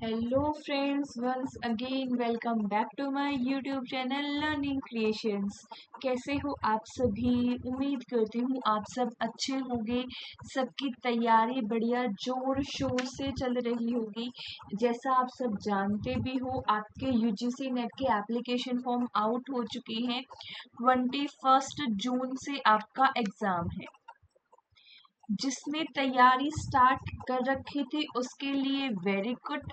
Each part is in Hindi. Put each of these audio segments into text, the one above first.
Hello friends, once again welcome back to my YouTube channel learning creations. कैसे हो आप सभी? उम्मीद करती हूँ आप सब अच्छे होंगे। सबकी तैयारी बढ़िया जोर शोर से चल रही होगी। जैसा आप सब जानते भी हो, आपके यूजीसी नेट के एप्लीकेशन फॉर्म आउट हो चुके हैं। 21 जून से आपका एग्ज़ाम है। जिसने तैयारी स्टार्ट कर रखी थी उसके लिए वेरी गुड।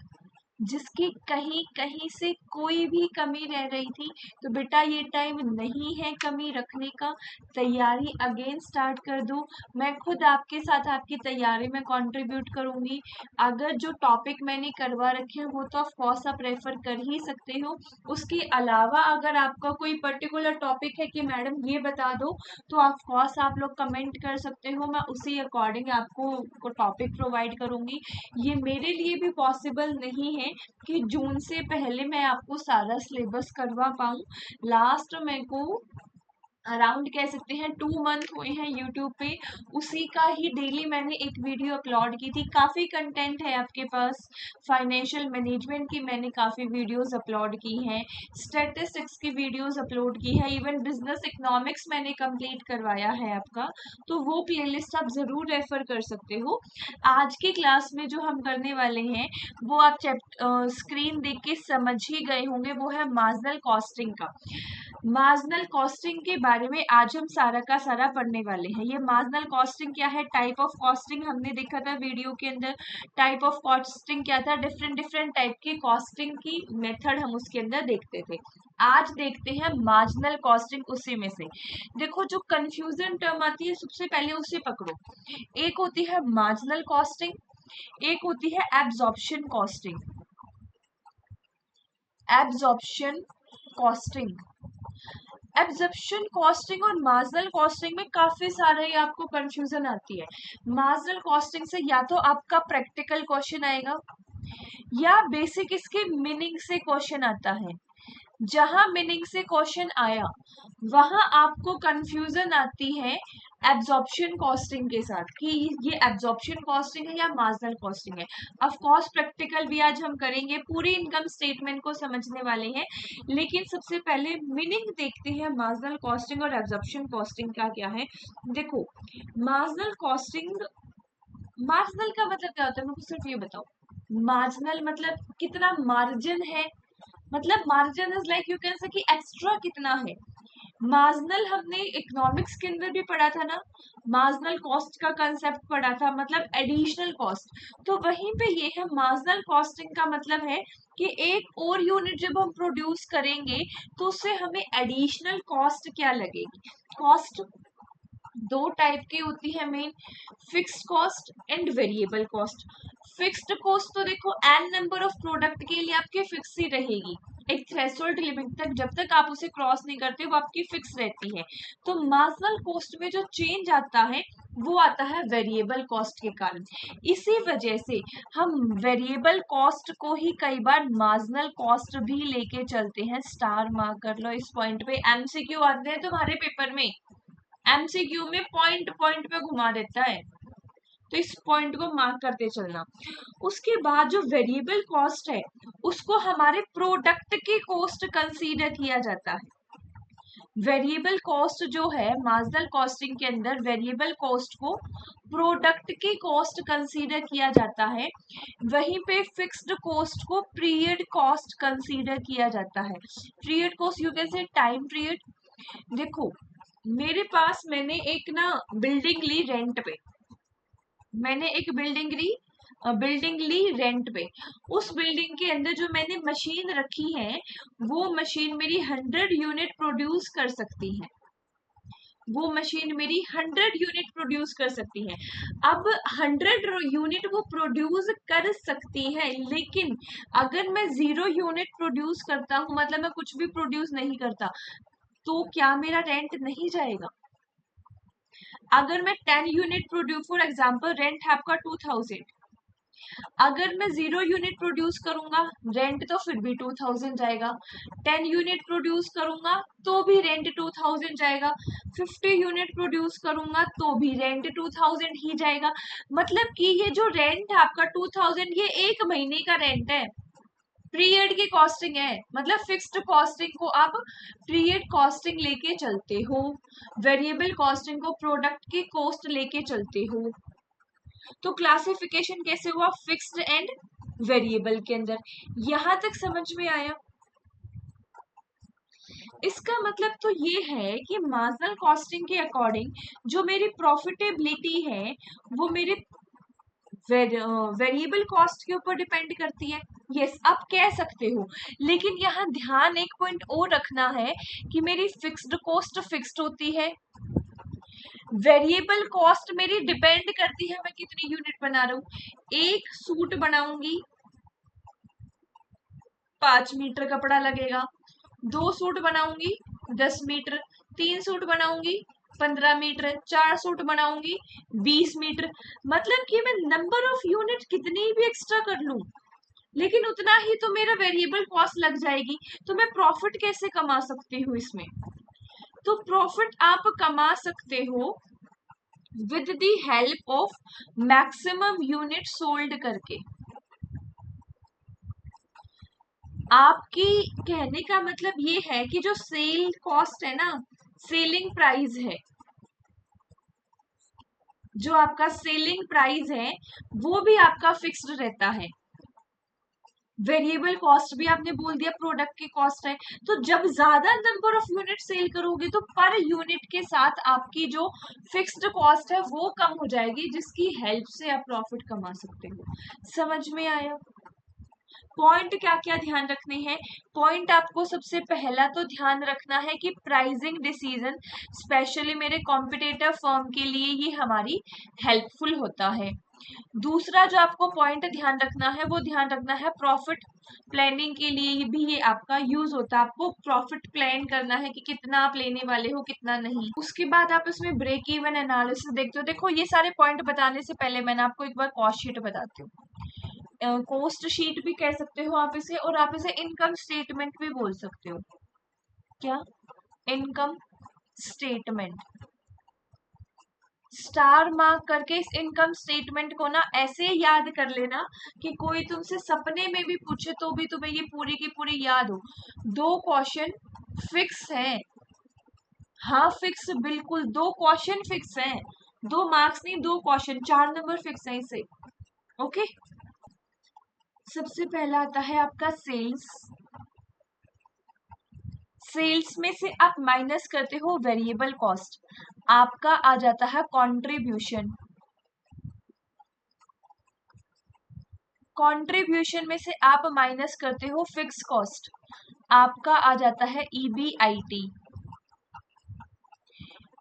जिसकी कहीं कहीं से कोई भी कमी रह रही थी, तो बेटा ये टाइम नहीं है कमी रखने का। तैयारी अगेन स्टार्ट कर दो। मैं खुद आपके साथ आपकी तैयारी में कंट्रीब्यूट करूंगी। अगर जो टॉपिक मैंने करवा रखे हैं वो तो ऑफ कोर्स आप रेफर कर ही सकते हो। उसके अलावा अगर आपका कोई पर्टिकुलर टॉपिक है कि मैडम ये बता दो, तो ऑफ कोर्स आप लोग कमेंट कर सकते हो। मैं उसी अकॉर्डिंग आपको टॉपिक प्रोवाइड करूंगी। ये मेरे लिए भी पॉसिबल नहीं है कि जून से पहले मैं आपको सारा सिलेबस करवा पाऊँ। लास्ट मेरे को अराउंड कह सकते हैं 2 मंथ हुए हैं यूट्यूब पे। उसी का ही डेली मैंने एक वीडियो अपलोड की थी। काफ़ी कंटेंट है आपके पास। फाइनेंशियल मैनेजमेंट की मैंने काफ़ी वीडियोस अपलोड की हैं। स्टैटिस्टिक्स की वीडियोस अपलोड की है। इवन बिजनेस इकोनॉमिक्स मैंने कंप्लीट करवाया है आपका। तो वो प्लेलिस्ट आप ज़रूर रेफर कर सकते हो। आज की क्लास में जो हम करने वाले हैं वो आप स्क्रीन देख के समझ ही गए होंगे। वो है मार्जिनल कॉस्टिंग का। मार्जिनल कॉस्टिंग के बारे में आज हम सारा का सारा पढ़ने वाले हैं। ये मार्जिनल कॉस्टिंग क्या है, टाइप ऑफ कॉस्टिंग हमने देखा था वीडियो के अंदर। टाइप ऑफ कॉस्टिंग क्या था, डिफरेंट डिफरेंट टाइप की कॉस्टिंग की मेथड हम उसके अंदर देखते थे। आज देखते हैं मार्जिनल कॉस्टिंग उसी में से। देखो, जो कंफ्यूजन टर्म आती है सबसे पहले उसे पकड़ो। एक होती है मार्जिनल कॉस्टिंग, एक होती है absorption costing. Absorption costing, absorption costing और मार्जिनल कॉस्टिंग में काफी सारे आपको कंफ्यूजन आती है। मार्जिनल कॉस्टिंग से या तो आपका प्रैक्टिकल क्वेश्चन आएगा या बेसिक इसके मीनिंग से क्वेश्चन आता है। जहां मीनिंग से क्वेश्चन आया वहां आपको कंफ्यूजन आती है एब्जॉर्प्शन कॉस्टिंग के साथ कि ये एब्जॉर्प्शन कॉस्टिंग है या मार्जिनल कॉस्टिंग है। ऑफ कोर्स प्रैक्टिकल भी आज हम करेंगे, पूरी इनकम स्टेटमेंट को समझने वाले हैं। लेकिन सबसे पहले मीनिंग देखते हैं मार्जिनल कॉस्टिंग और एब्जॉर्प्शन कॉस्टिंग का क्या है। देखो, मार्जिनल कॉस्टिंग, मार्जिनल का मतलब क्या होता है, मुझे सिर्फ ये बताओ। मार्जिनल मतलब कितना मार्जिन है, मतलब margin is like you can से कि एक्स्ट्रा कितना है। मार्जिनल हमने इकोनॉमिक्स के अंदर भी पढ़ा था ना, मार्जिनल कॉस्ट का कंसेप्ट पढ़ा था, मतलब एडिशनल कॉस्ट। तो वहीं पे ये है मार्जिनल कॉस्टिंग का मतलब है कि एक और यूनिट जब हम प्रोड्यूस करेंगे तो उससे हमें एडिशनल कॉस्ट क्या लगेगी। कॉस्ट दो टाइप की होती है main, fixed cost and variable cost. Fixed cost तो देखो एन नंबर ऑफ प्रोडक्ट के लिए आपकी फिक्स ही रहेगी। एक थ्रेशोल्ड लिमिट तक जब तक आप उसे क्रॉस नहीं करते वो आपकी फिक्स रहती है। तो मार्जिनल कॉस्ट में जो चेंज आता है वो आता है वेरिएबल कॉस्ट के कारण। इसी वजह से हम वेरिएबल कॉस्ट को ही कई बार मार्जिनल कॉस्ट भी लेके चलते हैं। स्टार मार्क कर लो इस पॉइंट पे, एमसीक्यू आते हैं तुम्हारे पेपर में। एमसीक्यू में पॉइंट पॉइंट पे घुमा देता है, तो इस पॉइंट को मार्क करते चलना। उसके बाद जो वेरिएबल कॉस्ट है उसको हमारे प्रोडक्ट की कॉस्ट कंसीडर किया जाता है। वेरिएबल कॉस्ट जो है मार्जिनल कॉस्टिंग के अंदर, वेरिएबल कॉस्ट को प्रोडक्ट की कॉस्ट कंसीडर किया जाता है। वहीं पे फिक्स्ड कॉस्ट को पीरियड कॉस्ट कंसीडर किया जाता है। पीरियड कॉस्ट यू कैन से टाइम पीरियड। देखो, मेरे पास मैंने एक ना बिल्डिंग ली रेंट पे, मैंने एक बिल्डिंग ली रेंट पे। उस बिल्डिंग के अंदर जो मैंने मशीन रखी है वो मशीन मेरी 100 यूनिट प्रोड्यूस कर सकती है। वो मशीन मेरी 100 यूनिट प्रोड्यूस कर सकती है। अब 100 यूनिट वो प्रोड्यूस कर सकती है, लेकिन अगर मैं 0 यूनिट प्रोड्यूस करता हूँ, मतलब मैं कुछ भी प्रोड्यूस नहीं करता, तो क्या मेरा रेंट नहीं जाएगा? अगर मैं 10 unit produce, for example rent है आपका 2000, अगर मैं 0 यूनिट प्रोड्यूस करूंगा रेंट तो फिर भी 2000 जाएगा, 10 यूनिट प्रोड्यूस करूंगा तो भी रेंट 2000 जाएगा, 50 यूनिट प्रोड्यूस करूंगा तो भी रेंट 2000 ही जाएगा। मतलब कि ये जो रेंट है आपका 2000, ये 1 महीने का रेंट है, पीरियड की कॉस्टिंग है। मतलब फिक्स्ड कॉस्टिंग को आप पीरियड कॉस्टिंग लेके चलते हो, वेरिएबल कॉस्टिंग को प्रोडक्ट की कॉस्ट लेके चलते हो। तो क्लासिफिकेशन कैसे हुआ, फिक्स्ड एंड वेरिएबल के अंदर। यहां तक समझ में आया? इसका मतलब तो ये है कि मार्जिनल कॉस्टिंग के अकॉर्डिंग जो मेरी प्रॉफिटेबिलिटी है वो मेरे वेरिएबल कॉस्ट के ऊपर डिपेंड करती है। यस, आप कह सकते हो, लेकिन यहाँ ध्यान एक पॉइंट और रखना है कि मेरी फिक्स्ड कॉस्ट फिक्स्ड होती है, वेरिएबल कॉस्ट मेरी डिपेंड करती है मैं कितनी यूनिट बना रहा हूँ। एक सूट बनाऊंगी 5 मीटर कपड़ा लगेगा, 2 सूट बनाऊंगी 10 मीटर, 3 सूट बनाऊंगी 15 मीटर, 4 सूट बनाऊंगी 20 मीटर। मतलब कि मैं नंबर ऑफ यूनिट कितनी भी एक्स्ट्रा कर लूं लेकिन उतना ही तो मेरा वेरिएबल कॉस्ट लग जाएगी। तो मैं प्रॉफिट कैसे कमा सकती हूँ इसमें? तो प्रॉफिट आप कमा सकते हो with the help of maximum unit sold करके। आपकी कहने का मतलब ये है कि जो सेल कॉस्ट है ना, सेलिंग प्राइस है, जो आपका सेलिंग प्राइस है वो भी आपका फिक्स्ड रहता है। वेरिएबल कॉस्ट भी आपने बोल दिया प्रोडक्ट की कॉस्ट है। तो जब ज्यादा नंबर ऑफ यूनिट सेल करोगे तो पर यूनिट के साथ आपकी जो फिक्स्ड कॉस्ट है वो कम हो जाएगी, जिसकी हेल्प से आप प्रॉफिट कमा सकते हो। समझ में आया? पॉइंट क्या क्या ध्यान रखने हैं? पॉइंट आपको सबसे पहला तो ध्यान रखना है कि प्राइसिंग डिसीजन स्पेशली मेरे कॉम्पिटिटिव फर्म के लिए ये हमारी हेल्पफुल होता है। दूसरा जो आपको पॉइंट ध्यान रखना है वो ध्यान रखना है प्रॉफिट प्लानिंग के लिए भी ये आपका यूज होता है। आपको प्रॉफिट प्लान करना है कि कितना आप लेने वाले हो कितना नहीं। उसके बाद आप इसमें ब्रेक इवन एनालिसिस देखते हो। देखो ये सारे पॉइंट बताने से पहले मैंने आपको एक बार कॉस्ट शीट बताती हूँ। कॉस्ट शीट भी कह सकते हो आप इसे, और आप इसे इनकम स्टेटमेंट भी बोल सकते हो। क्या? Income statement. स्टार मार्क करके इस इनकम स्टेटमेंट को ना ऐसे याद कर लेना कि कोई तुमसे सपने में भी पूछे तो भी तुम्हें ये पूरी की पूरी याद हो। 2 क्वेश्चन फिक्स है, हाँ फिक्स, बिल्कुल 2 क्वेश्चन फिक्स है, 2 मार्क्स नहीं 2 क्वेश्चन, 4 नंबर फिक्स है इसे। ओके, सबसे पहला आता है आपका सेल्स। सेल्स में से आप माइनस करते हो वेरिएबल कॉस्ट, आपका आ जाता है कंट्रीब्यूशन। कंट्रीब्यूशन में से आप माइनस करते हो फिक्स कॉस्ट, आपका आ जाता है ईबीआईटी।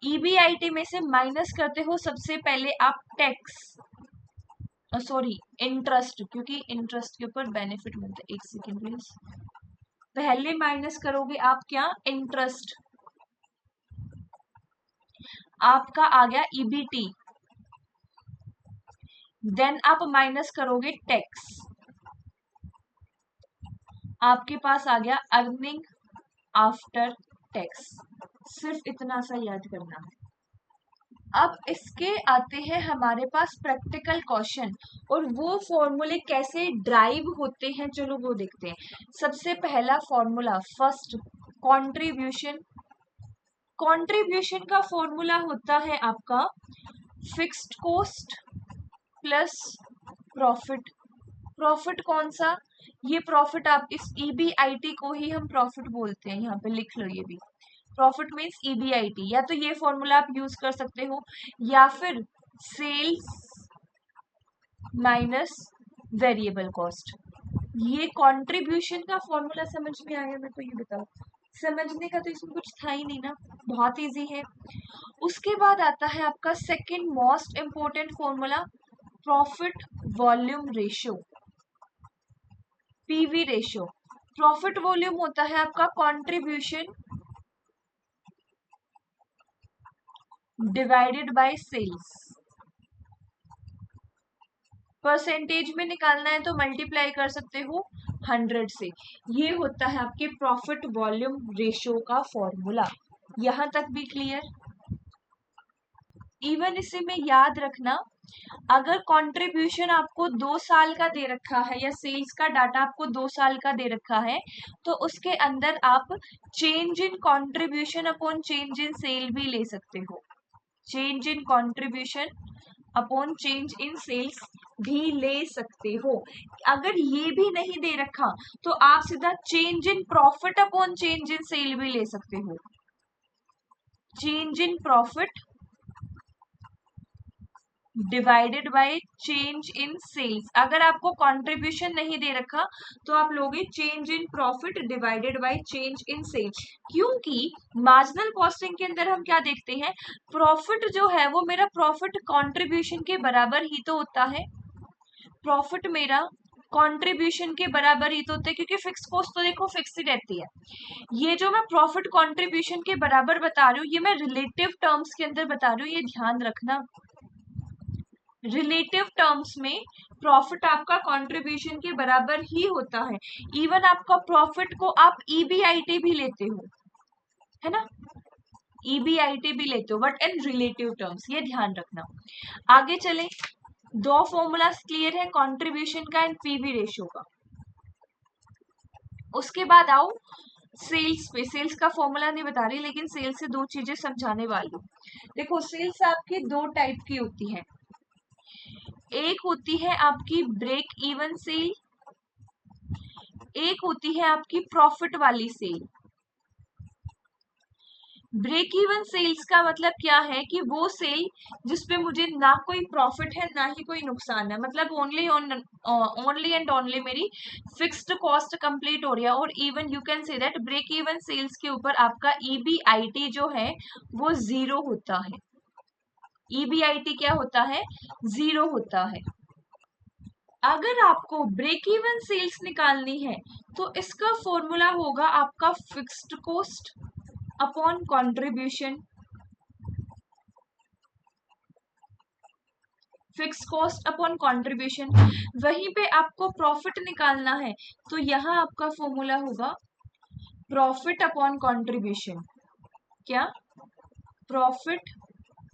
ईबीआईटी में से माइनस करते हो सबसे पहले आप टैक्स, सॉरी इंटरेस्ट, क्योंकि इंटरेस्ट के ऊपर बेनिफिट मिलता है। एक सेकेंड प्लीज, पहले माइनस करोगे आप क्या, इंटरेस्ट, आपका आ गया ईबीटी। देन आप माइनस करोगे टैक्स, आपके पास आ गया अर्निंग आफ्टर टैक्स। सिर्फ इतना सा याद करना है। अब इसके आते हैं हमारे पास प्रैक्टिकल क्वेश्चन, और वो फॉर्मूले कैसे ड्राइव होते हैं चलो वो देखते हैं। सबसे पहला फॉर्मूला, फर्स्ट कंट्रीब्यूशन। कंट्रीब्यूशन का फॉर्मूला होता है आपका fixed cost plus profit. Profit कौन सा? ये प्रॉफिट आप इस ईबीआईटी को ही हम प्रॉफिट बोलते हैं, यहाँ पे लिख लो ये भी। प्रॉफिट मीन्स ईबीआईटी, या तो ये फॉर्मूला आप यूज कर सकते हो या फिर सेल्स माइनस वेरिएबल कॉस्ट। ये कंट्रीब्यूशन का फॉर्मूला समझ में आया? मेरे को ये बताओ, समझने का तो इसमें कुछ था ही नहीं ना, बहुत इजी है। उसके बाद आता है आपका second most important formula, profit volume ratio, PV ratio. Profit volume होता है आपका contribution divided by sales. Percentage में निकालना है तो मल्टीप्लाई कर सकते हो 100 से। ये होता है आपके प्रॉफिट वॉल्यूम रेशियो का फॉर्मूला। यहां तक भी क्लियर? इवन इसे में याद रखना, अगर कंट्रीब्यूशन आपको 2 साल का दे रखा है या सेल्स का डाटा आपको 2 साल का दे रखा है, तो उसके अंदर आप change in contribution upon change in sale भी ले सकते हो। Change in contribution upon change in sales भी ले सकते हो। अगर ये भी नहीं दे रखा तो आप सीधा change in profit upon change in sale भी ले सकते हो। Change in profit divided by change in sales. अगर आपको कंट्रीब्यूशन नहीं दे रखा तो आप लोगे change in profit divided by change in sales. क्योंकि मार्जिनल कॉस्टिंग के अंदर हम क्या देखते हैं, प्रॉफिट जो है वो मेरा प्रॉफिट कंट्रीब्यूशन के बराबर ही तो होता है। प्रॉफिट मेरा कंट्रीब्यूशन के बराबर ही तो होता है, क्योंकि फिक्स कॉस्ट तो देखो फिक्स ही रहती है। ये जो मैं प्रॉफिट कंट्रीब्यूशन के बराबर बता रही हूँ, ये मैं रिलेटिव टर्म्स के अंदर बता रही हूँ, ये ध्यान रखना। रिलेटिव टर्म्स में प्रॉफिट आपका कंट्रीब्यूशन के बराबर ही होता है। इवन आपका प्रॉफिट को आप ईबीआईटी भी लेते हो, है ना, ईबीआईटी भी लेते हो, बट इन रिलेटिव टर्म्स, ये ध्यान रखना। आगे चले, दो फॉर्मूला क्लियर है, कंट्रीब्यूशन का एंड पीवी रेशियो का। उसके बाद आओ सेल्स पे। सेल्स का फॉर्मूला नहीं बता रही, लेकिन सेल्स से दो चीजें समझाने वाली हूँ। देखो, सेल्स आपकी दो टाइप की होती है। एक होती है आपकी ब्रेक इवन सेल, एक होती है आपकी प्रॉफिट वाली सेल। ब्रेक इवन सेल्स का मतलब क्या है कि वो सेल जिसपे मुझे ना कोई प्रॉफिट है ना ही कोई नुकसान है, मतलब ओनली एंड ओनली मेरी फिक्स्ड कॉस्ट कंप्लीट हो रही है। और even you can say that break even sales के ऊपर आपका ईबीआईटी जो है वो 0 होता है। ईबीआईटी क्या होता है? 0 होता है। अगर आपको ब्रेक इवन सेल्स निकालनी है तो इसका फॉर्मूला होगा आपका fixed cost upon contribution. Fix cost upon contribution. वहीं पे आपको प्रॉफिट निकालना है तो यहाँ आपका फॉर्मूला होगा प्रॉफिट अपॉन कंट्रीब्यूशन। क्या? Profit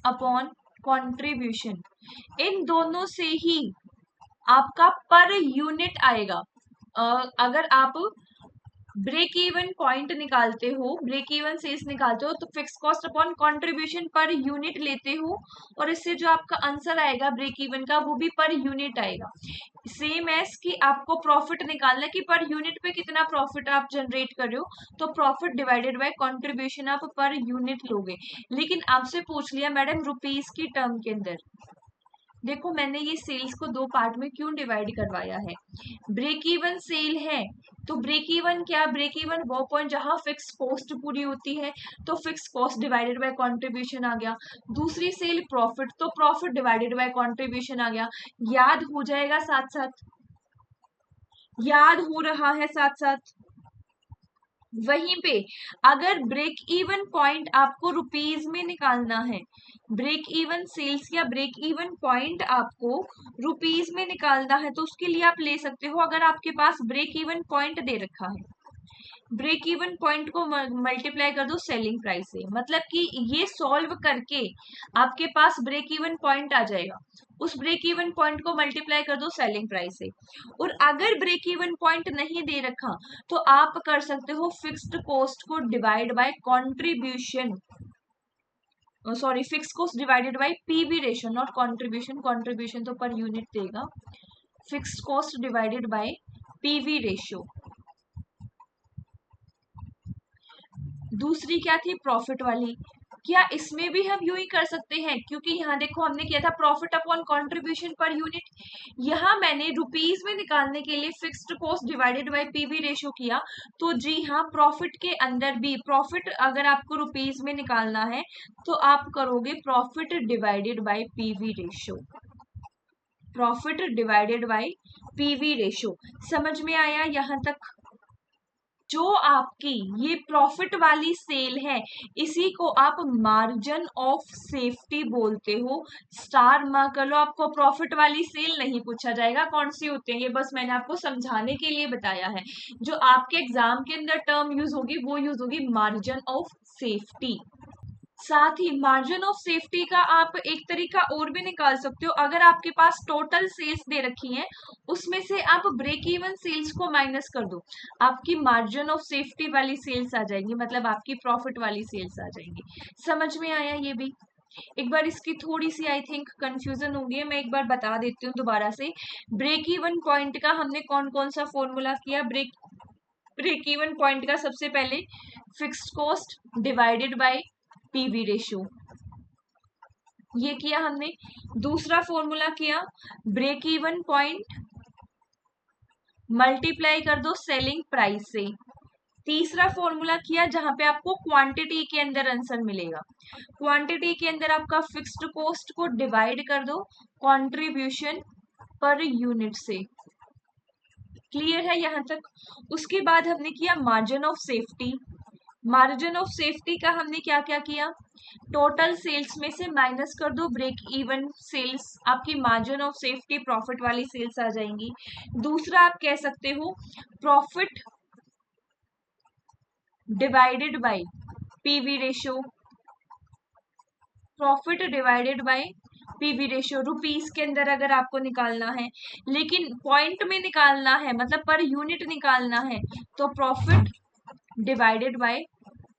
upon contribution. इन दोनों से ही आपका पर यूनिट आएगा। अगर आप ब्रेक इवन पॉइंट निकालते हो, ब्रेक इवन सेल्स निकालते हो, तो fix cost upon contribution per unit लेते हो, और इससे जो आपका आंसर आएगा ब्रेक इवन का वो भी पर यूनिट आएगा। सेम एज कि आपको प्रॉफिट निकालना है कि पर यूनिट पे कितना प्रॉफिट आप जनरेट कर रहे हो, तो प्रॉफिट डिवाइडेड बाय कंट्रीब्यूशन आप पर यूनिट लोगे। लेकिन आपसे पूछ लिया मैडम रुपीस की टर्म के अंदर। देखो, मैंने ये सेल्स को दो पार्ट में क्यों डिवाइड करवाया है। ब्रेक इवन सेल है तो ब्रेक इवन क्या? ब्रेक इवन वो पॉइंट जहां फिक्स कॉस्ट पूरी होती है, तो fix cost divided by contribution आ गया। दूसरी सेल प्रॉफिट, तो प्रॉफिट डिवाइडेड बाय कंट्रीब्यूशन आ गया। याद हो जाएगा साथ साथ? याद हो रहा है साथ साथ? वहीं पे अगर ब्रेक इवन पॉइंट आपको रुपीस में निकालना है, ब्रेक इवन सेल्स या ब्रेक इवन पॉइंट आपको रुपीस में निकालना है, तो उसके लिए आप ले सकते हो, अगर आपके पास ब्रेक इवन पॉइंट दे रखा है, ब्रेक इवन पॉइंट को मल्टीप्लाई कर दो सेलिंग प्राइस से, मतलब कि ये सॉल्व करके आपके पास ब्रेक इवन पॉइंट आ जाएगा। उस ब्रेक इवन पॉइंट को मल्टीप्लाई कर दो सेलिंग प्राइस से। और अगर ब्रेक इवन पॉइंट नहीं दे रखा तो आप कर सकते हो फिक्स्ड कॉस्ट को divide by contribution, sorry, fix cost divided by PV ratio, not contribution, contribution तो पर यूनिट देगा। Fixed cost divided by PV ratio. दूसरी क्या थी? प्रॉफिट वाली। क्या इसमें भी हम यूं ही कर सकते हैं? क्योंकि यहाँ देखो हमने किया था profit upon contribution per unit, यहाँ मैंने रुपीस में निकालने के लिए fixed cost divided by PV ratio किया। तो जी हाँ, प्रॉफिट के अंदर भी, प्रॉफिट अगर आपको रुपीस में निकालना है तो आप करोगे profit divided by PV ratio. Profit divided by PV ratio. समझ में आया यहाँ तक? जो आपकी ये प्रॉफिट वाली सेल है इसी को आप मार्जिन ऑफ सेफ्टी बोलते हो। स्टार मार्क कर लो, आपको प्रॉफिट वाली सेल नहीं पूछा जाएगा कौन सी होती है, ये बस मैंने आपको समझाने के लिए बताया है। जो आपके एग्जाम के अंदर टर्म यूज होगी वो यूज होगी मार्जिन ऑफ सेफ्टी। साथ ही मार्जिन ऑफ सेफ्टी का आप एक तरीका और भी निकाल सकते हो। अगर आपके पास टोटल सेल्स दे रखी हैं उसमें से आप ब्रेक इवन सेल्स को माइनस कर दो, आपकी मार्जिन ऑफ सेफ्टी वाली सेल्स आ जाएंगी, मतलब आपकी प्रॉफिट वाली सेल्स आ जाएंगी। समझ में आया ये भी? एक बार इसकी थोड़ी सी आई थिंक कंफ्यूजन हो गई है, मैं एक बार बता देती हूँ दोबारा से। ब्रेक इवन पॉइंट का हमने कौन कौन सा फॉर्मूला किया? ब्रेक इवन पॉइंट का सबसे पहले fixed cost divided by PV ratio, ये किया हमने। दूसरा फॉर्मूला किया ब्रेक इवन पॉइंट मल्टीप्लाई कर दो सेलिंग प्राइस से। तीसरा फॉर्मूला किया जहां पे आपको क्वांटिटी के अंदर आंसर मिलेगा, क्वांटिटी के अंदर आपका फिक्स्ड कॉस्ट को डिवाइड कर दो कंट्रीब्यूशन पर यूनिट से। क्लियर है यहां तक? उसके बाद हमने किया margin of safety. Margin of safety का हमने क्या क्या किया? टोटल सेल्स में से माइनस कर दो ब्रेक इवन सेल्स, आपकी मार्जिन ऑफ सेफ्टी प्रॉफिट वाली सेल्स आ जाएंगी। दूसरा आप कह सकते हो profit divided by PV ratio, profit divided by PV ratio rupees के अंदर अगर आपको निकालना है, लेकिन पॉइंट में निकालना है मतलब पर यूनिट निकालना है तो profit divided by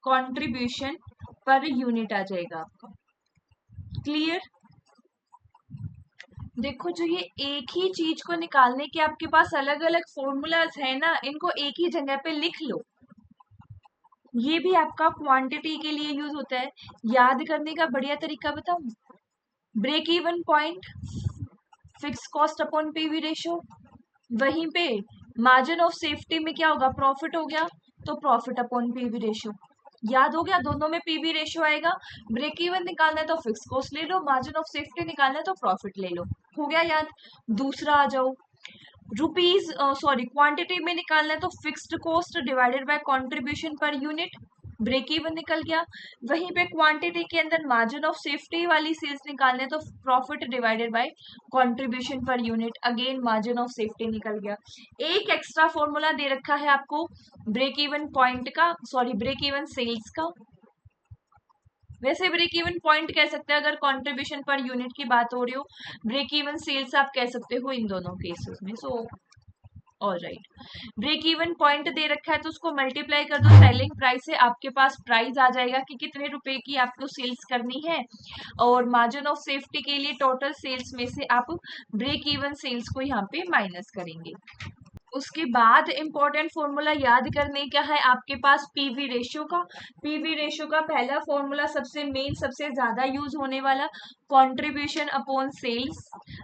contribution per unit आ जाएगा आपका। क्लियर? देखो जो ये एक ही चीज को निकालने के आपके पास अलग अलग फॉर्मूलाज है ना, इनको एक ही जगह पे लिख लो। ये भी आपका क्वांटिटी के लिए यूज होता है। याद करने का बढ़िया तरीका बताऊं? Break even point fix cost upon PV ratio, वहीं पे मार्जिन ऑफ सेफ्टी में क्या होगा? प्रॉफिट हो गया तो प्रॉफिट अपॉन पीवी रेशियो। याद हो गया? दोनों में पीवी रेशियो आएगा। ब्रेक इवन निकालना है तो फिक्स कॉस्ट ले लो, मार्जिन ऑफ सेफ्टी निकालना है तो प्रॉफिट ले लो। हो गया याद? दूसरा आ जाओ, रुपीज सॉरी क्वांटिटी में निकालना है तो fixed cost divided by contribution per unit, break even निकल गया। वहीं पे क्वांटिटी के अंदर मार्जिन ऑफ सेफ्टी वाली सेल्स निकालने हैं तो profit divided by contribution per unit, again margin of safety निकल गया। एक एक्स्ट्रा फॉर्मूला दे रखा है आपको ब्रेक इवन पॉइंट का, सॉरी ब्रेक इवन सेल्स का। वैसे ब्रेक इवन पॉइंट कह सकते हैं अगर कंट्रीब्यूशन पर यूनिट की बात हो रही हो, ब्रेक इवन सेल्स आप कह सकते हो इन दोनों केसेस में। So alright, break even point दे रखा है तो उसको मल्टीप्लाई कर दो सेलिंग प्राइस से, आपके पास प्राइस आ जाएगा कि कितने रुपए की आपको सेल्स करनी है, और मार्जिन ऑफ सेफ्टी के लिए टोटल सेल्स में से आप ब्रेक इवन सेल्स को यहाँ पे माइनस करेंगे। उसके बाद इंपॉर्टेंट फॉर्मूला याद करने का है आपके पास पीवी रेशियो का। पीवी रेशियो का पहला फॉर्मूला सबसे मेन सबसे ज्यादा यूज होने वाला कंट्रीब्यूशन अपॉन सेल्स।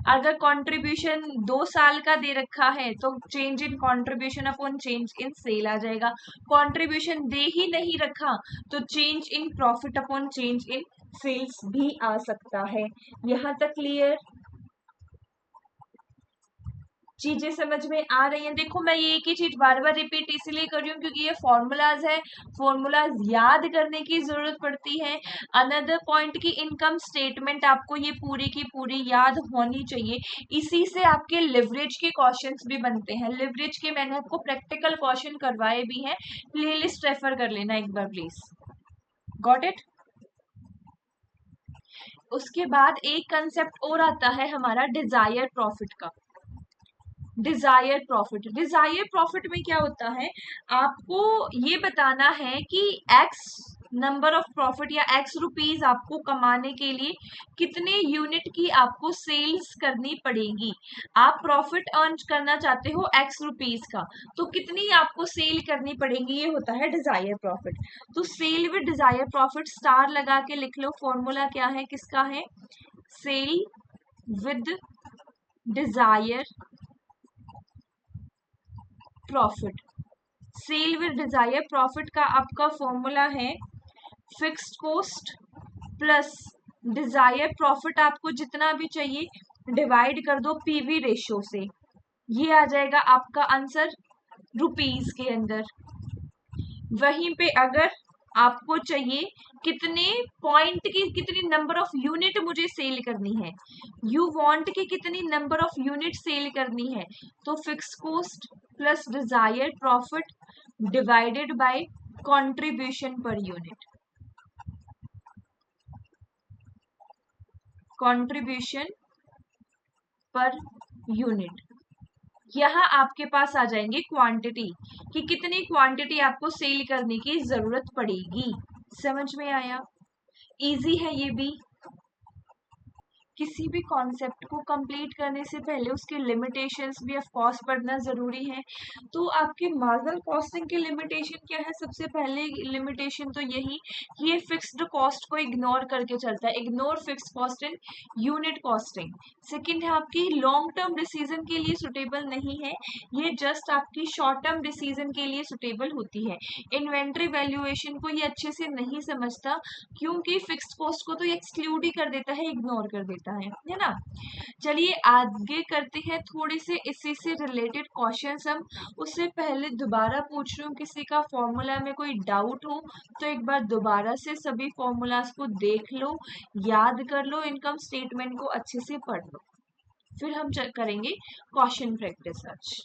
अगर कंट्रीब्यूशन 2 साल का दे रखा है तो change in contribution upon change in sale आ जाएगा। कंट्रीब्यूशन दे ही नहीं रखा तो change in profit upon change in sales भी आ सकता है। यहाँ तक क्लियर? चीजें समझ में आ रही हैं? देखो मैं ये एक ही चीज बार बार रिपीट इसलिए कर रही हूँ क्योंकि ये फॉर्मूलाज है, फॉर्मूलाज याद करने की जरूरत पड़ती है। अनदर पॉइंट की इनकम स्टेटमेंट आपको ये पूरी की पूरी याद होनी चाहिए, इसी से आपके लिवरेज के क्वेश्चंस भी बनते हैं। लिवरेज के मैंने आपको प्रैक्टिकल क्वेश्चन करवाए भी हैं, प्लेलिस्ट रेफर कर लेना एक बार प्लीज। Got it? उसके बाद एक कंसेप्ट और आता है हमारा डिजायर प्रॉफिट का। डिजायर प्रॉफिट, डिजायर प्रॉफिट में क्या होता है? आपको ये बताना है कि एक्स नंबर ऑफ प्रॉफिट या एक्स रुपीज आपको कमाने के लिए कितने यूनिट की आपको सेल्स करनी पड़ेगी। आप प्रॉफिट अर्न करना चाहते हो एक्स रुपीज का, तो कितनी आपको सेल करनी पड़ेगी, ये होता है डिजायर प्रॉफिट। तो sale with desire profit star लगा के लिख लो। फॉर्मूला क्या है, किसका है? Sale with desire profit. Sale with desire profit का आपका फॉर्मूला है fixed cost plus desire profit, आपको जितना भी चाहिए डिवाइड कर दो पीवी रेशियो से, ये आ जाएगा आपका आंसर रुपीस के अंदर। वहीं पे अगर आपको चाहिए कितने पॉइंट की, कितनी नंबर ऑफ यूनिट मुझे सेल करनी है, यू वांट की कितनी नंबर ऑफ यूनिट सेल करनी है, तो fix cost plus desired profit divided by contribution per unit, contribution per unit. यहाँ आपके पास आ जाएंगे क्वांटिटी कि कितनी क्वांटिटी आपको सेल करने की जरूरत पड़ेगी। समझ में आया? इजी है ये भी। किसी भी कॉन्सेप्ट को कंप्लीट करने से पहले उसके लिमिटेशंस भी ऑफ कोर्स पढ़ना जरूरी है। तो आपके मार्जिनल कॉस्टिंग की लिमिटेशन क्या है? सबसे पहले लिमिटेशन तो यही, ये फिक्स्ड कॉस्ट को इग्नोर करके चलता है, ignore fixed cost in unit costing. Second है आपकी लॉन्ग टर्म डिसीजन के लिए सुटेबल नहीं है, ये जस्ट आपकी शॉर्ट टर्म डिसीजन के लिए सुटेबल होती है। इन्वेंट्री वैल्यूएशन को ये अच्छे से नहीं समझता, क्योंकि फिक्स्ड कॉस्ट को तो ये एक्सक्लूड ही कर देता है, इग्नोर कर देता है ना। चलिए आगे करते हैं थोड़े से इसी से रिलेटेड क्वेश्चंस हम। उससे पहले दोबारा पूछ रही हूँ, किसी का फॉर्मूला में कोई डाउट हो तो एक बार दोबारा से सभी फॉर्मूलाज को देख लो, याद कर लो, इनकम स्टेटमेंट को अच्छे से पढ़ लो, फिर हम करेंगे क्वेश्चन प्रैक्टिस आज।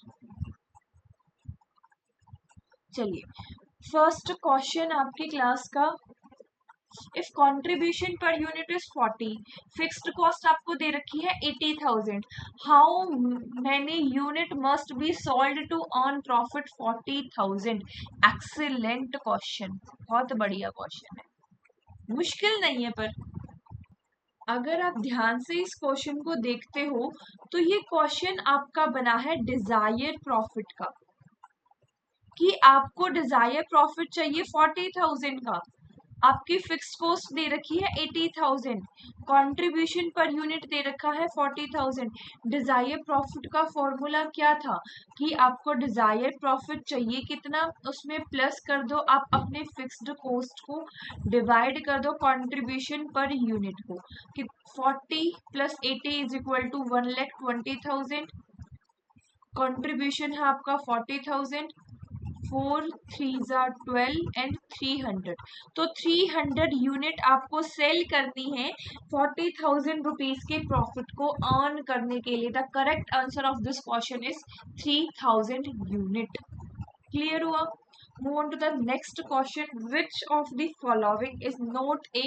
चलिए फर्स्ट क्वेश्चन आपकी क्लास का, if contribution per unit is 40, fixed cost आपको दे रखी है 80,000, how many unit must be sold to earn profit 40,000। Excellent question, बहुत बढ़िया क्वेश्चन है, मुश्किल नहीं है। पर अगर आप ध्यान से इस क्वेश्चन को देखते हो तो ये क्वेश्चन आपका बना है डिजायर प्रॉफिट का, कि आपको डिजायर प्रॉफिट चाहिए 40,000 का, आपकी फिक्स कॉस्ट दे रखी है 80,000, कंट्रीब्यूशन पर यूनिट दे रखा है 40,000। डिजायर प्रॉफिट का फॉर्मूला क्या था कि आपको डिजायर प्रॉफिट चाहिए कितना, उसमें प्लस कर दो आप अपने फिक्स्ड कॉस्ट को, डिवाइड कर दो कंट्रीब्यूशन पर यूनिट को, कि 40 plus 80 is equal to 1,20,000, contribution है आपका 40,000, 4 3 12 एंड 300, तो 300 यूनिट आपको सेल करनी है 40,000 रुपीज के प्रॉफिट को अर्न करने के लिए। The correct answer of this question is 3,000 unit. Clear हुआ? Move on to the next question. Which of the following is not a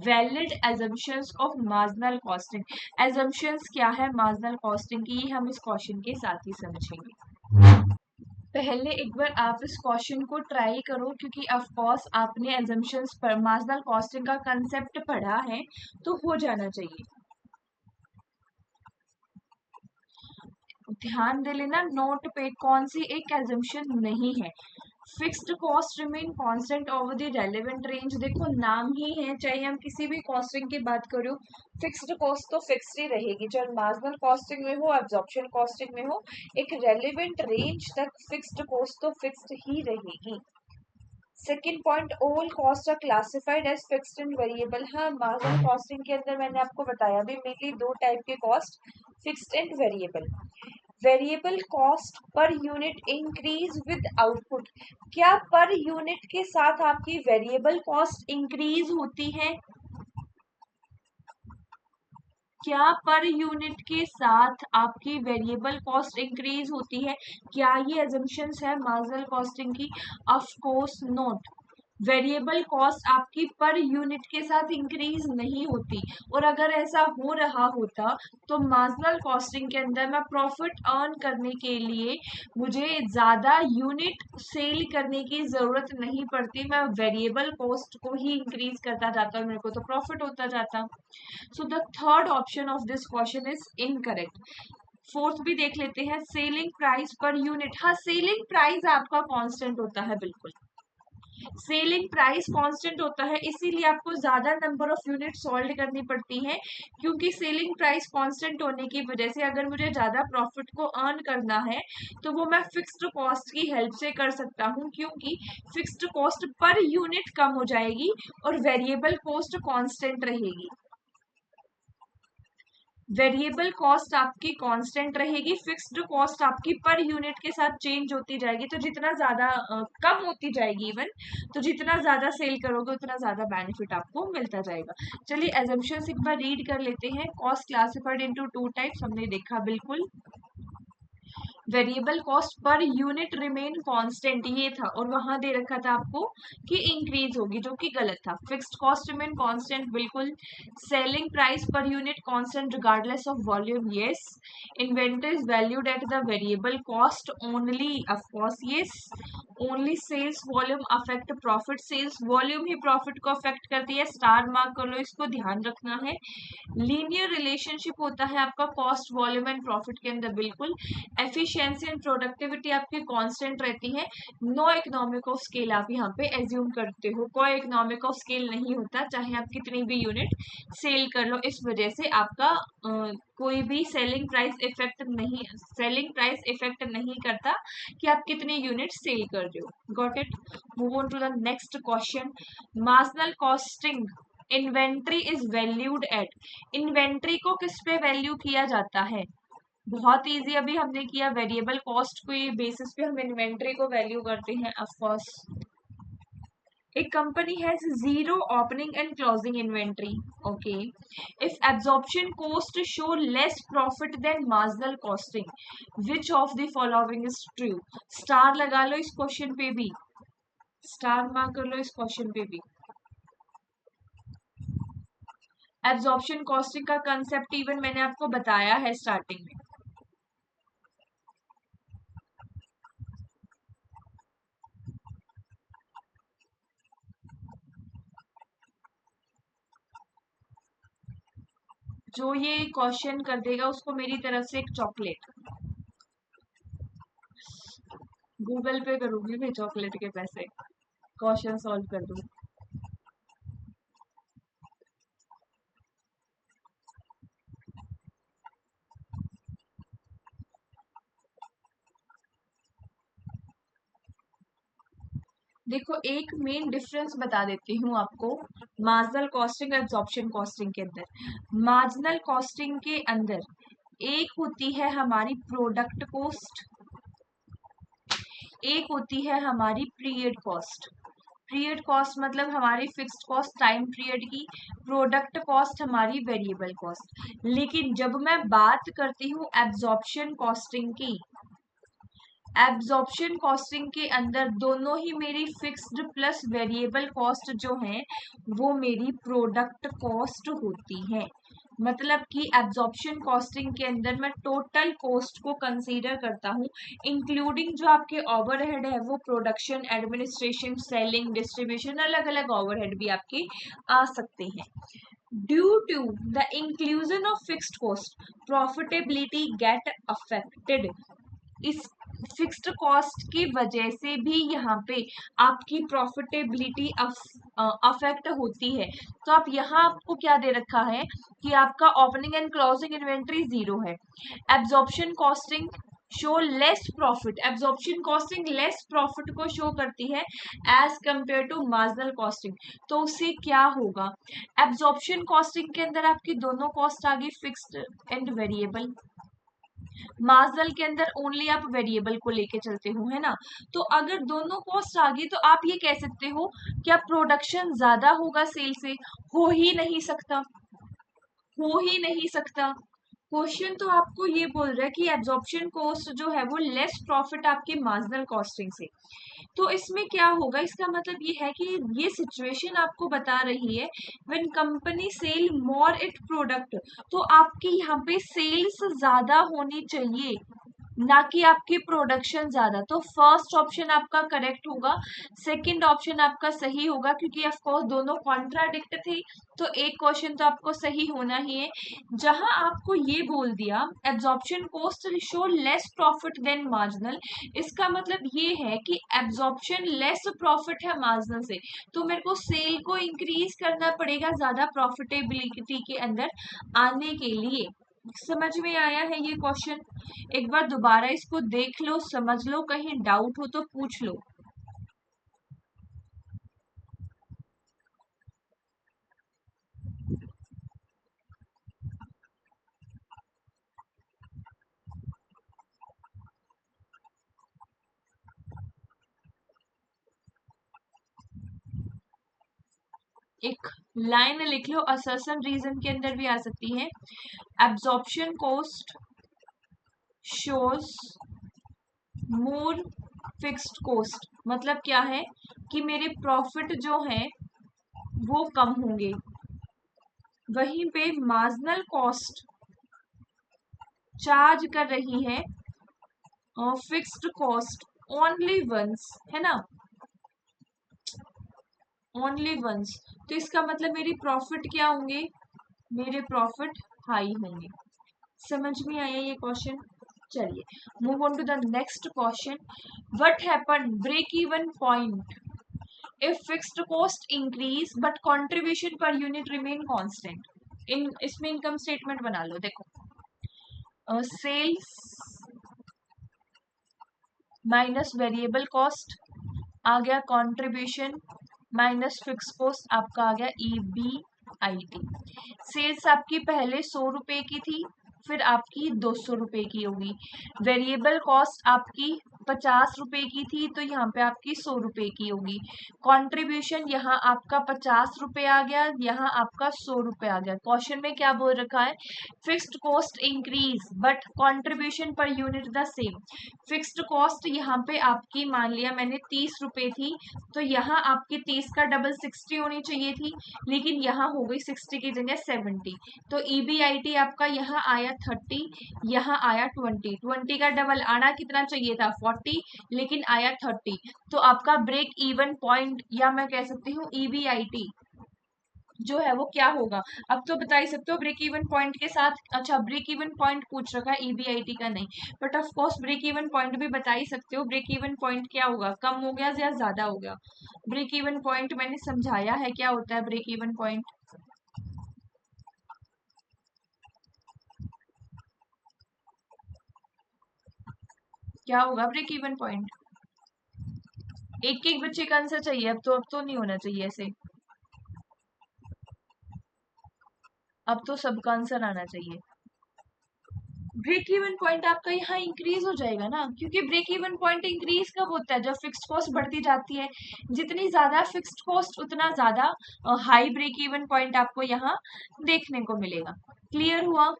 valid assumptions of marginal costing? Assumptions क्या है marginal costing की, हम इस क्वेश्चन के साथ ही समझेंगे। पहले एक बार आप इस क्वेश्चन को ट्राई करो, क्योंकि ऑफ कोर्स आपने एजम्पशंस पर मार्जिनल कॉस्टिंग का कंसेप्ट पढ़ा है, तो हो जाना चाहिए। ध्यान दे लेना नोट पे, कौन सी एक एजम्पशन नहीं है। Fixed cost remain constant over the relevant range, देखो नाम ही है, चाहे हम किसी भी कॉस्टिंग की बात करो, फिक्स्ड कॉस्ट तो फिक्स्ड ही रहेगी, चाहे मार्जिनल कॉस्टिंग में हो, एब्जॉर्प्शन कॉस्टिंग में हो, एक रेलेवेंट रेंज तक फिक्स्ड कॉस्ट तो फिक्स्ड ही रहेगी। Second point, all cost are classified as fixed and variable. हाँ, मार्जिनल कॉस्टिंग के अंदर मैंने आपको बताया भी, मेनली दो टाइप के cost, fixed and variable. Variable cost per unit increase with output, क्या पर यूनिट के साथ आपकी वेरिएबल कॉस्ट इंक्रीज होती है? क्या पर यूनिट के साथ आपकी वेरिएबल कॉस्ट इंक्रीज होती है? क्या ये एजम्पशंस है मार्जिनल कॉस्टिंग की? Of course not. Variable cost आपकी पर यूनिट के साथ इंक्रीज नहीं होती, और अगर ऐसा हो रहा होता तो मार्जिनल कॉस्टिंग के अंदर मैं प्रॉफिट अर्न करने के लिए मुझे ज्यादा यूनिट सेल करने की जरूरत नहीं पड़ती, मैं वेरिएबल कॉस्ट को ही इंक्रीज करता जाता और मेरे को तो प्रॉफिट होता जाता। So the third option of this question is incorrect. Fourth भी देख लेते हैं, सेलिंग प्राइस पर यूनिट। हाँ, सेलिंग प्राइस आपका कांस्टेंट होता है, बिल्कुल सेलिंग प्राइस कांस्टेंट होता है, इसीलिए आपको ज्यादा नंबर ऑफ यूनिट सोल्ड करनी पड़ती है, क्योंकि सेलिंग प्राइस कांस्टेंट होने की वजह से अगर मुझे ज्यादा प्रॉफिट को अर्न करना है तो वो मैं फिक्स्ड कॉस्ट की हेल्प से कर सकता हूँ, क्योंकि फिक्स्ड कॉस्ट पर यूनिट कम हो जाएगी और वेरिएबल कॉस्ट कांस्टेंट रहेगी। वेरिएबल कॉस्ट आपकी कांस्टेंट रहेगी, फिक्स्ड कॉस्ट आपकी पर यूनिट के साथ चेंज होती जाएगी, तो जितना ज्यादा कम होती जाएगी इवन, तो जितना ज्यादा सेल करोगे उतना ज्यादा बेनिफिट आपको मिलता जाएगा। चलिए एजम्पशंस एक बार रीड कर लेते हैं। Cost classified into two types, हमने देखा बिल्कुल। Variable cost per unit remain constant ये था, और वहां दे रखा था आपको कि इंक्रीज होगी, जो कि गलत था। फिक्स्ड कॉस्ट रिमेन कांस्टेंट, बिल्कुल। Selling price per unit constant regardless of volume, yes. Inventory is valued at the variable cost only, of course yes. Only sales volume affect profit, sales volume ही प्रॉफिट को अफेक्ट करती है, स्टार मार्क कर लो, इसको ध्यान रखना है। लीनियर रिलेशनशिप होता है आपका कॉस्ट वॉल्यूम एंड प्रॉफिट के अंदर, बिल्कुल। एफिशिएंसी एंड प्रोडक्टिविटी आपकी कांस्टेंट रहती है। नो इकोनॉमिक ऑफ स्केल आप यहाँ पे एज्यूम करते हो, कोई इकोनॉमिक ऑफ स्केल नहीं होता, चाहे आप कितनी भी यूनिट सेल कर लो। इस वजह से आपका कोई भी सेलिंग प्राइस इफेक्ट नहीं करता कि आप कितनी यूनिट सेल कर रहे हो। Got it. Move on to the next question. Marginal costing, inventory is valued at, inventory को किस पे वैल्यू किया जाता है? बहुत इजी, अभी हमने किया। वेरिएबल कॉस्ट के बेसिस पे हम इन्वेंट्री को वैल्यू करते हैं, ऑफ कोर्स। एक company has zero opening and closing inventory, okay. If absorption cost show less profit then marginal costing, which of the following is true? Star लगा लो इस क्वेश्चन पे भी, स्टार मार्क कर लो इस क्वेश्चन पे भी। एब्जॉर्प्शन कॉस्टिंग का कंसेप्ट इवन मैंने आपको बताया है स्टार्टिंग में। जो ये क्वेश्चन कर देगा उसको मेरी तरफ से एक चॉकलेट, गूगल पे करूंगी मैं चॉकलेट के पैसे, क्वेश्चन सॉल्व कर दूं। देखो एक मेन डिफरेंस बता देती हूँ आपको मार्जिनल कॉस्टिंग और एब्जॉर्प्शन कॉस्टिंग के अंदर। मार्जिनल कॉस्टिंग के अंदर एक होती है हमारी प्रोडक्ट कॉस्ट, एक होती है हमारी पीरियड कॉस्ट। पीरियड कॉस्ट मतलब हमारी फिक्स्ड कॉस्ट टाइम पीरियड की, प्रोडक्ट कॉस्ट हमारी वेरिएबल कॉस्ट। लेकिन जब मैं बात करती हूँ एब्जॉर्प्शन कॉस्टिंग की, एब्जॉर्प्शन कॉस्टिंग के अंदर दोनों ही मेरी फिक्स्ड प्लस वेरिएबल कॉस्ट जो है वो मेरी प्रोडक्ट कॉस्ट होती है। मतलब कि एब्जॉर्प्शन कॉस्टिंग के अंदर मैं टोटल कॉस्ट को कंसीडर करता हूँ, इंक्लूडिंग जो आपके ओवरहेड है वो प्रोडक्शन, एडमिनिस्ट्रेशन, सेलिंग, डिस्ट्रीब्यूशन, अलग अलग ओवरहेड भी आपके आ सकते हैं। Due to the inclusion of fixed cost, profitability get affected. इस फिक्स्ड कॉस्ट की वजह से भी यहाँ पे आपकी प्रॉफिटेबिलिटी अफेक्ट होती है। तो आप यहाँ आपको क्या दे रखा है कि आपका opening and closing inventory zero है। Absorption costing show less profit, absorption costing less profit को शो करती है as compare to marginal costing. तो उससे क्या होगा? एब्जॉर्प्शन कॉस्टिंग के अंदर आपकी दोनों कॉस्ट आ गई, फिक्स्ड एंड वेरिएबल। मार्जिनल के अंदर ओनली आप वेरिएबल को लेके चलते हो, है ना। तो अगर दोनों कॉस्ट आ गई तो आप ये कह सकते हो क्या प्रोडक्शन ज्यादा होगा सेल से? हो ही नहीं सकता, हो ही नहीं सकता। क्वेश्चन तो आपको ये बोल रहा है कि एब्जॉर्प्शन कॉस्ट जो है वो लेस प्रॉफिट आपके मार्जिनल कॉस्टिंग से। तो इसमें क्या होगा, इसका मतलब ये है कि ये सिचुएशन आपको बता रही है when company sell more it product, तो आपकी यहाँ पे सेल्स ज्यादा होनी चाहिए ना कि आपकी प्रोडक्शन ज्यादा। तो फर्स्ट ऑप्शन आपका करेक्ट होगा, सेकंड ऑप्शन आपका सही होगा, क्योंकि ऑफ कोर्स दोनों कॉन्ट्राडिक्ट थे, तो एक क्वेश्चन तो आपको सही होना ही है। जहां आपको ये बोल दिया absorption cost show less profit then marginal, इसका मतलब ये है कि एब्जॉर्प्शन लेस प्रॉफिट है मार्जिनल से, तो मेरे को सेल को इंक्रीज करना पड़ेगा ज्यादा प्रॉफिटेबिलिटी के अंदर आने के लिए। समझ में आया है ये क्वेश्चन? एक बार दोबारा इसको देख लो, समझ लो, कहीं डाउट हो तो पूछ लो। एक लाइन लिख लो, असर्शन रीजन के अंदर भी आ सकती है। एब्जॉर्प्शन कॉस्ट शोज मोर फिक्स्ड कॉस्ट, मतलब क्या है कि मेरे प्रॉफिट जो है वो कम होंगे। वहीं पे मार्जिनल कॉस्ट चार्ज कर रही है फिक्स्ड कॉस्ट ओनली वंस, है ना, ओनली वंस। तो इसका मतलब मेरी प्रॉफिट क्या होंगे, मेरे प्रॉफिट हाई होंगे। समझ में आया ये क्वेश्चन? चलिए move on to the next question. What happen break even point if fixed cost increase but contribution per unit remain constant. इसमें इनकम स्टेटमेंट बना लो, देखो सेल्स माइनस वेरिएबल कॉस्ट आ गया, कंट्रीब्यूशन माइनस फिक्स कॉस्ट आपका आ गया EBIT। सेल्स आपकी पहले 100 रुपए की थी, फिर आपकी 200 रुपए की होगी। वेरिएबल कॉस्ट आपकी 50 रुपए की थी, तो यहाँ पे आपकी 100 रुपए की होगी। कंट्रीब्यूशन यहाँ आपका 50 रुपए आ गया, यहाँ आपका 100 रुपए आ गया। क्वेश्चन में क्या बोल रखा है, fixed cost increase but contribution per unit the same. Fixed cost यहाँ पे आपकी मान लिया मैंने 30 रुपए थी, तो यहाँ आपकी 30 का डबल 60 होनी चाहिए थी, लेकिन यहाँ हो गई 60 की जगह 70। तो EBIT आपका यहाँ आया 30, यहाँ आया 20। 20 का डबल आना कितना चाहिए था 40, लेकिन आया 30। तो आपका ब्रेक इवन पॉइंट या मैं कह सकती हूँ EBIT जो है वो क्या होगा। अब तो बता ही सकते हो ब्रेक इवन पॉइंट के साथ। अच्छा ब्रेक इवन पॉइंट पूछ रखा है EBIT का नहीं, but of course break even point भी बता ही सकते हो। ब्रेक इवन पॉइंट क्या होगा, कम हो गया या ज्यादा हो गया। ब्रेक इवन पॉइंट मैंने समझाया है क्या होता है ब्रेक इवन पॉइंट। क्या होगा ब्रेक इवन पॉइंट। एक एक बच्चे का आंसर चाहिए, अब तो नहीं होना चाहिए ऐसे, अब तो सबका आंसर आना चाहिए। ब्रेक इवन पॉइंट आपका यहाँ इंक्रीज हो जाएगा ना, क्योंकि ब्रेक इवन पॉइंट इंक्रीज कब होता है, जब फिक्स्ड कॉस्ट बढ़ती जाती है। जितनी ज्यादा फिक्स्ड कॉस्ट उतना ज्यादा हाई ब्रेक इवन पॉइंट आपको यहाँ देखने को मिलेगा। क्लियर हुआ?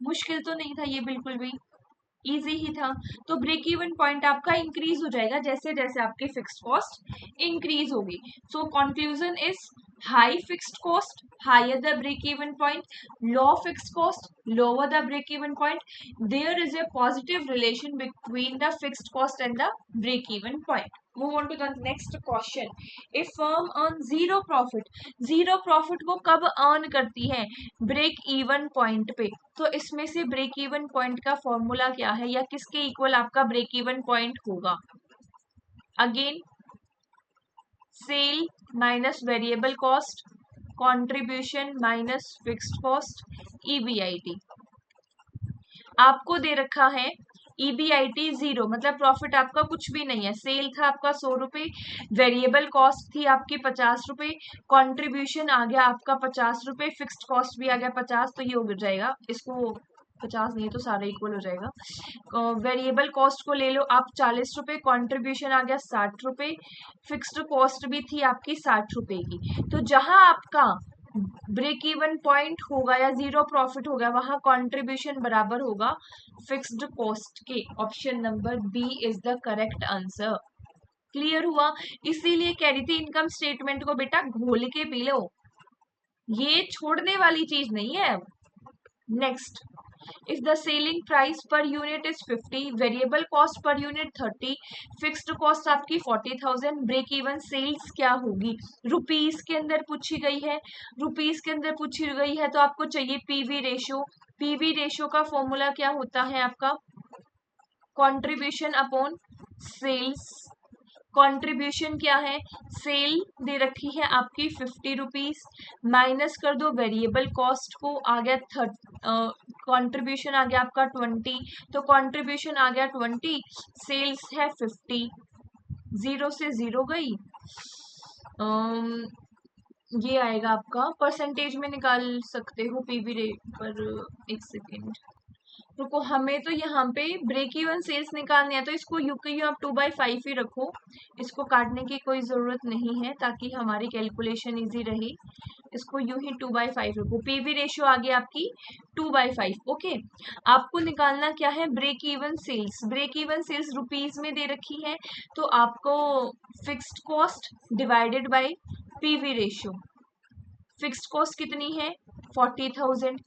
मुश्किल तो नहीं था ये, बिल्कुल भी इजी ही था। तो ब्रेक इवन पॉइंट आपका इंक्रीज हो जाएगा जैसे जैसे आपकी फिक्स्ड कॉस्ट इंक्रीज होगी। So conclusion is high fixed cost higher the break even point, low fixed cost lower the break even point. There is a positive relation between the fixed cost and the break even point. Move on to the next question. If firm earn zero profit, zero profit वो कब earn करती है, ब्रेक इवन पॉइंट पे। तो इसमें से ब्रेक इवन पॉइंट का फॉर्मूला क्या है, या किसके इक्वल आपका ब्रेक इवन पॉइंट होगा। Again sale minus variable cost, contribution minus fixed cost, EBIT। आपको दे रखा है EBIT 0, मतलब प्रॉफिट आपका कुछ भी नहीं है। सेल था आपका 100 रुपए, वेरिएबल कॉस्ट थी आपकी 50 रुपए, कंट्रीब्यूशन आ गया आपका 50 रुपए, फिक्स्ड कॉस्ट भी आ गया 50, तो ये हो जाएगा, इसको 50 नहीं तो सारा इक्वल हो जाएगा। वेरिएबल कॉस्ट को ले लो आप 40 रुपए, कंट्रीब्यूशन आ गया 60 रुपए, फिक्स्ड कॉस्ट भी थी आपकी 60 रुपए की। तो जहां आपका ब्रेक इवन पॉइंट होगा या जीरो प्रॉफिट होगा, वहां कंट्रीब्यूशन बराबर होगा फिक्स्ड कॉस्ट के। Option number B is the correct answer. Clear हुआ? इसीलिए कह रही थी इनकम स्टेटमेंट को बेटा घोल के पी लो, ये छोड़ने वाली चीज नहीं है। Next, if the selling price per unit is 50, variable cost per unit 30, fixed cost आपकी 40,000, break even sales क्या होगी, रुपीस के अंदर पूछी गई है। रुपीस के अंदर पूछी गई है तो आपको चाहिए पीवी रेशियो। पीवी रेशियो का फॉर्मूला क्या होता है आपका, कंट्रीब्यूशन अपॉन सेल्स। कंट्रीब्यूशन क्या है, सेल दे रखी है आपकी 50 रुपीज, माइनस कर दो वेरिएबल कॉस्ट को, आ गया कंट्रीब्यूशन आ गया आपका 20, तो कंट्रीब्यूशन आ गया 20, सेल्स है 50, जीरो से जीरो गई। ये आएगा आपका परसेंटेज में निकाल सकते हो पीवी रेट पर, एक सेकेंड, रुको, हमें तो यहाँ पे ब्रेक इवन सेल्स निकालने है, तो इसको यू के यू आप 2/5 ही रखो, इसको काटने की कोई जरूरत नहीं है ताकि हमारी कैलकुलेशन इजी रहे। इसको यूं ही 2/5 रखो। पीवी रेशियो आ गई आपकी 2/5। ओके, आपको निकालना क्या है, break even sales. Break even sales rupees में दे रखी है, तो आपको fixed cost divided by PV ratio. Fixed cost कितनी है 40,000,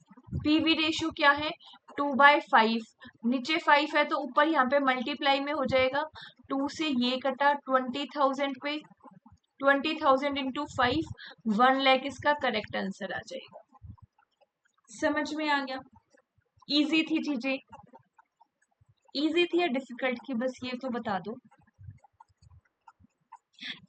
पीवी रेशियो क्या है 2/5, नीचे 5 है तो ऊपर यहाँ पे मल्टीप्लाई में हो जाएगा, 2 से ये कटा 20,000 पे, 20,000 इंटू 5, 1 लाख इसका करेक्ट आंसर आ जाएगा। समझ में आ गया? इजी थी चीजें, इजी थी या डिफिकल्ट की, बस ये तो बता दो।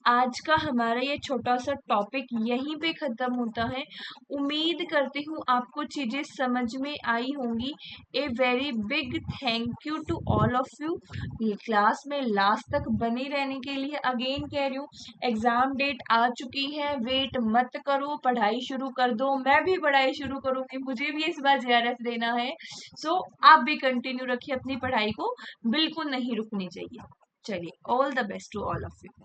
आज का हमारा ये छोटा सा टॉपिक यहीं पे खत्म होता है। उम्मीद करती हूँ आपको चीजें समझ में आई होंगी। A very big thank you to all of you, ये क्लास में लास्ट तक बने रहने के लिए। अगेन कह रही हूँ, एग्जाम डेट आ चुकी है, वेट मत करो, पढ़ाई शुरू कर दो। मैं भी पढ़ाई शुरू करूंगी, मुझे भी इस बार जेआरएफ देना है। सो आप भी कंटिन्यू रखिए अपनी पढ़ाई को, बिल्कुल नहीं रुकनी चाहिए। चलिए, all the best to all of you.